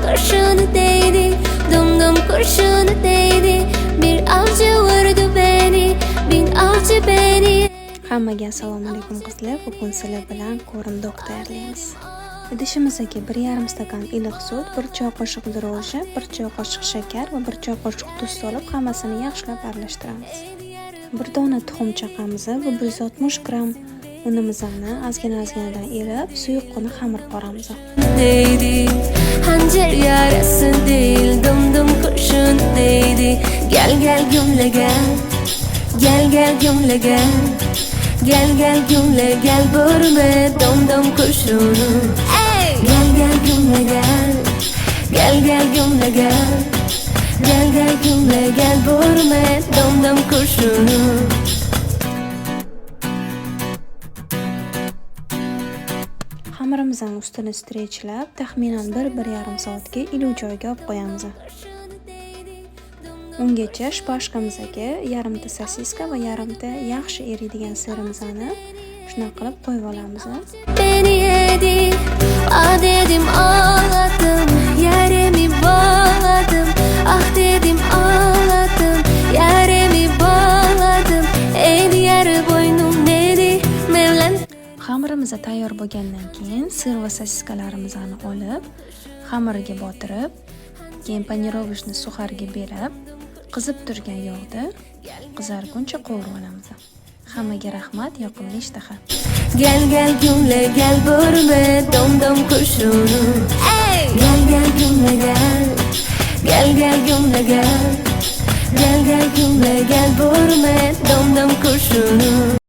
kurşunu değdi, dum kurşunu değdi. Bir avcı vurdu beni, bin avcı beni. Hammaga assalomu alaykum qizlar. Bugun sizlar bilan ko'rim tayyorlaymiz. Idishimizga 1,5 stakan iliq sut, 1 choy qoshiq dro'ji, 1 choy qoshiq shakar va 1 choy qoshiq tuz solib, hammasini yaxshilab aralashtiramiz. 1 dona tuxum chaqamizni va 160 gram unimizni ozgina-ozginadan elib, suyuqqina xamir qoramiz. Değdi, hançer yarası değil, dum kurşun değdi. Gel gümle gel, gel gümle gel. Gel gümle gel, vurma dum kurşunu. Gel gümle gel, gel gümle gel. Gel gümle gel, vurma dum kurşunu. Xamirimizning ustini strechlab, taxminan 1-1,5 soatga iliq joyga olib qo'yamiz. Ungacha shpashkamizga yarimta sosiska va yarimta yaxshi eriydigan sirimizni shunday qilib qo'yib olamiz. Beni yedi, dedim ağladım, yerimi bağladım. Ah dedim ağladım, yerimi bağladım. Ey yarı boynum neydi, Mevlam. Xamirimiz tayyor bo'lgandan keyin sir va sosiskalarimizni olib, xamirga botirib, keyin panirovishni suxarga berib, qizib turgan yog'da qizarguncha qovurib olamiz. Hammaga rahmat, yoqimli ishtaha. Gel gümle gel, vurma dum kurşunu. Gel gümle gel, gel gümle gel. Gel gümle gel, vurma dum kurşunu.